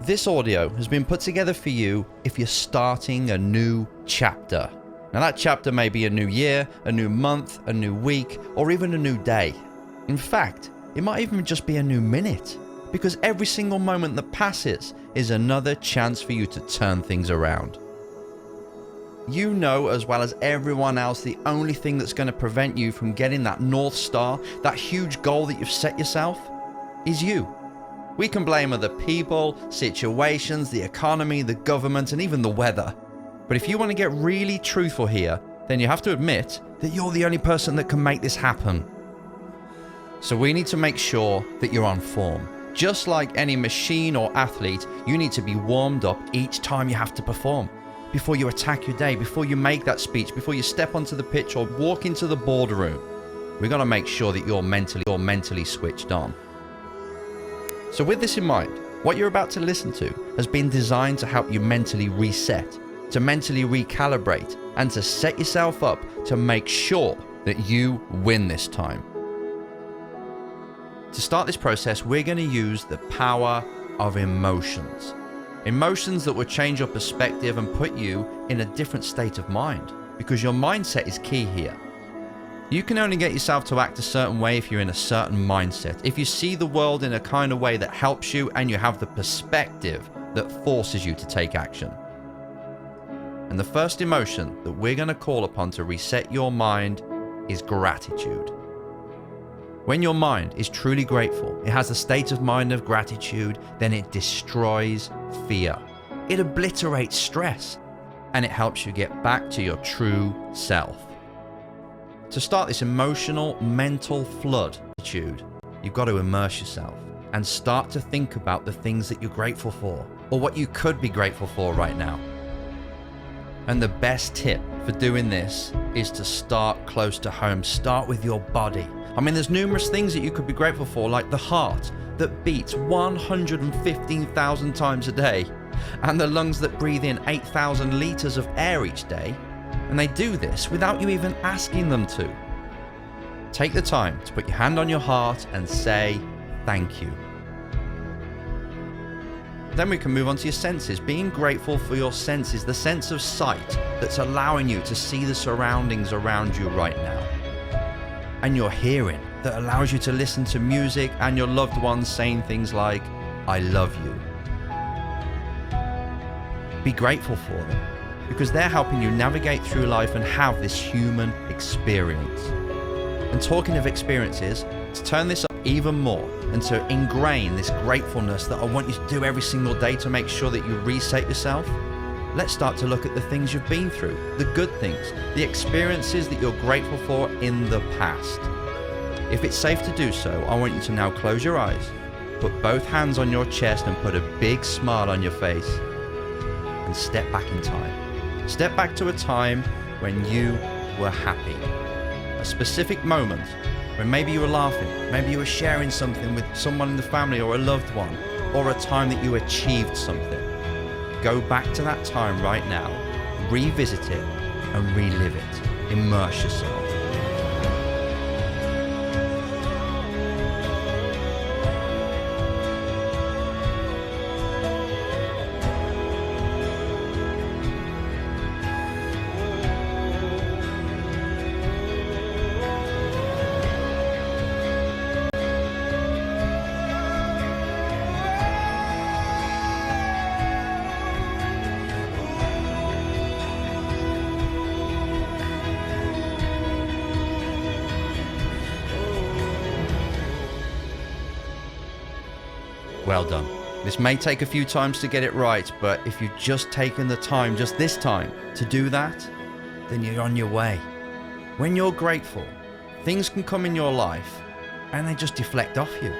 This audio has been put together for you if you're starting a new chapter. Now that chapter may be a new year, a new month, a new week, or even a new day. In fact, it might even just be a new minute, because every single moment that passes is another chance for you to turn things around. You know as well as everyone else the only thing that's going to prevent you from getting that North Star, that huge goal that you've set yourself, is you. We can blame other people, situations, the economy, the government, and even the weather. But if you want to get really truthful here, then you have to admit that you're the only person that can make this happen. So we need to make sure that you're on form. Just like any machine or athlete, you need to be warmed up each time you have to perform. Before you attack your day, before you make that speech, before you step onto the pitch or walk into the boardroom, we've got to make sure that you're mentally switched on. So with this in mind, what you're about to listen to has been designed to help you mentally reset, to mentally recalibrate, and to set yourself up to make sure that you win this time. To start this process, we're going to use the power of emotions. Emotions that will change your perspective and put you in a different state of mind, because your mindset is key here. You can only get yourself to act a certain way if you're in a certain mindset. If you see the world in a kind of way that helps you and you have the perspective that forces you to take action. And the first emotion that we're going to call upon to reset your mind is gratitude. When your mind is truly grateful, it has a state of mind of gratitude, then it destroys fear. It obliterates stress, and it helps you get back to your true self. To start this emotional, mental flood, you've got to immerse yourself and start to think about the things that you're grateful for, or what you could be grateful for right now. And the best tip for doing this is to start close to home. Start with your body. I mean, there's numerous things that you could be grateful for, like the heart that beats 115,000 times a day, and the lungs that breathe in 8,000 liters of air each day. And they do this without you even asking them to. Take the time to put your hand on your heart and say thank you. Then we can move on to your senses. Being grateful for your senses, the sense of sight that's allowing you to see the surroundings around you right now. And your hearing that allows you to listen to music and your loved ones saying things like, I love you. Be grateful for them, because they're helping you navigate through life and have this human experience. And talking of experiences, to turn this up even more and to ingrain this gratefulness that I want you to do every single day to make sure that you reset yourself, let's start to look at the things you've been through, the good things, the experiences that you're grateful for in the past. If it's safe to do so, I want you to now close your eyes, put both hands on your chest and put a big smile on your face, and step back in time. Step back to a time when you were happy. A specific moment when maybe you were laughing, maybe you were sharing something with someone in the family or a loved one, or a time that you achieved something. Go back to that time right now, revisit it and relive it. Immerse yourself. Well done. This may take a few times to get it right, but if you've just taken the time, just this time, to do that, then you're on your way. When you're grateful, things can come in your life and they just deflect off you.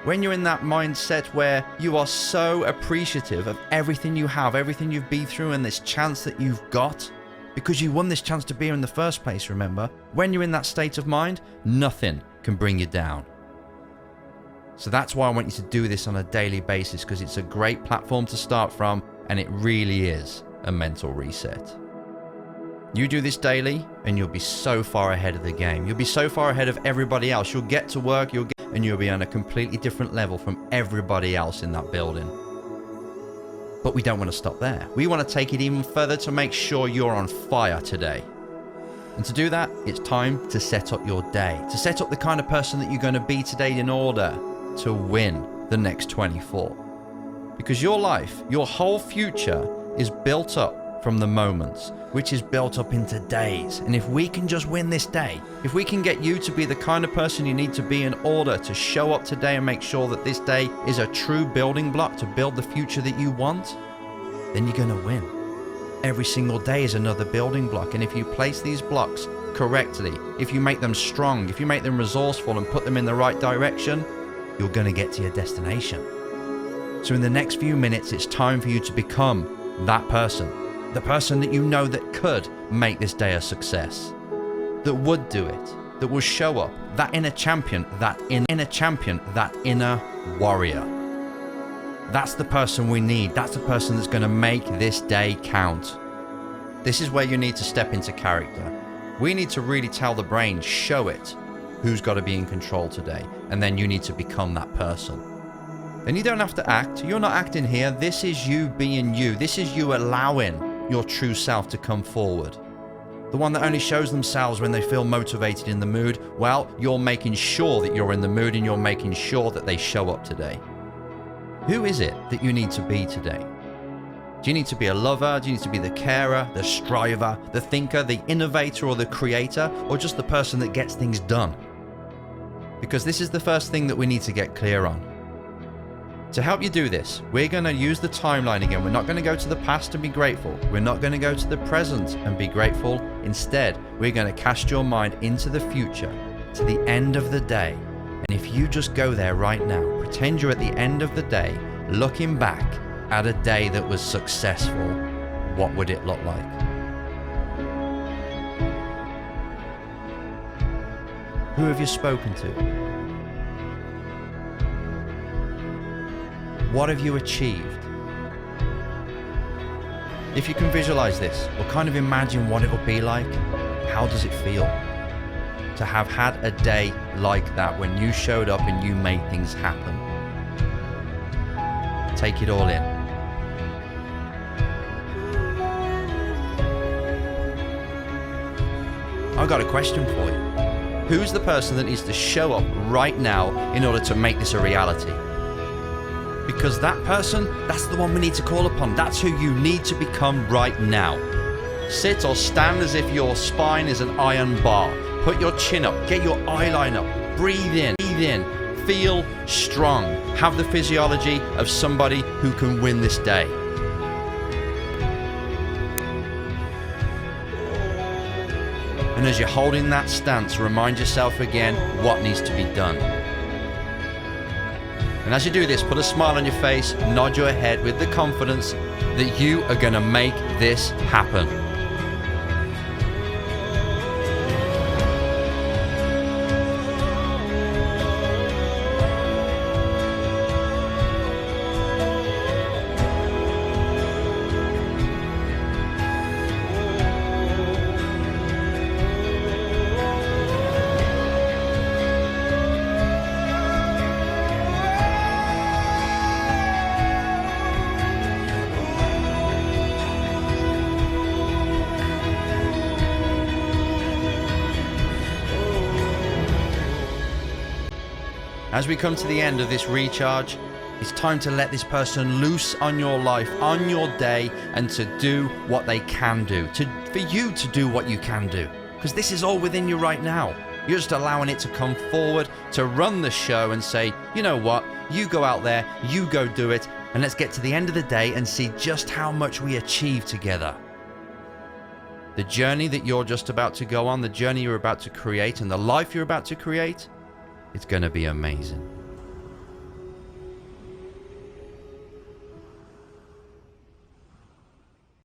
When you're in that mindset where you are so appreciative of everything you have, everything you've been through, and this chance that you've got, because you won this chance to be here in the first place, remember? When you're in that state of mind, nothing can bring you down. So that's why I want you to do this on a daily basis, because it's a great platform to start from, and it really is a mental reset. You do this daily and you'll be so far ahead of the game. You'll be so far ahead of everybody else. You'll get to work, and you'll be on a completely different level from everybody else in that building. But we don't want to stop there. We want to take it even further to make sure you're on fire today. And to do that, it's time to set up your day, to set up the kind of person that you're going to be today in order to win the next 24. Because your life, your whole future is built up from the moments, which is built up into days. And if we can just win this day, if we can get you to be the kind of person you need to be in order to show up today and make sure that this day is a true building block to build the future that you want, then you're going to win. Every single day is another building block. And if you place these blocks correctly, if you make them strong, if you make them resourceful and put them in the right direction, you're going to get to your destination. So in the next few minutes, it's time for you to become that person. The person that you know that could make this day a success. That would do it. That will show up. That inner champion. That inner warrior. That's the person we need. That's the person that's going to make this day count. This is where you need to step into character. We need to really tell the brain, show it, who's got to be in control today. And then you need to become that person. And you don't have to act. You're not acting here. This is you being you. This is you allowing your true self to come forward. The one that only shows themselves when they feel motivated in the mood. Well, you're making sure that you're in the mood and you're making sure that they show up today. Who is it that you need to be today? Do you need to be a lover? Do you need to be the carer, the striver, the thinker, the innovator, or the creator, or just the person that gets things done? Because this is the first thing that we need to get clear on. To help you do this, we're going to use the timeline again. We're not going to go to the past and be grateful. We're not going to go to the present and be grateful. Instead, we're going to cast your mind into the future, to the end of the day. And if you just go there right now, pretend you're at the end of the day, looking back at a day that was successful, what would it look like? Who have you spoken to? What have you achieved? If you can visualize this, or kind of imagine what it will be like, how does it feel to have had a day like that when you showed up and you made things happen? Take it all in. I've got a question for you. Who's the person that needs to show up right now in order to make this a reality? Because that person, that's the one we need to call upon. That's who you need to become right now. Sit or stand as if your spine is an iron bar. Put your chin up, get your eyeline up, breathe in, feel strong. Have the physiology of somebody who can win this day. And as you're holding that stance, remind yourself again what needs to be done. And as you do this, put a smile on your face, nod your head with the confidence that you are going to make this happen. As we come to the end of this recharge, it's time to let this person loose on your life, on your day, and to do what they can do. For you to do what you can do. Because this is all within you right now. You're just allowing it to come forward, to run the show and say, you know what, you go out there, you go do it, and let's get to the end of the day and see just how much we achieve together. The journey that you're just about to go on, the journey you're about to create, and the life you're about to create, it's going to be amazing.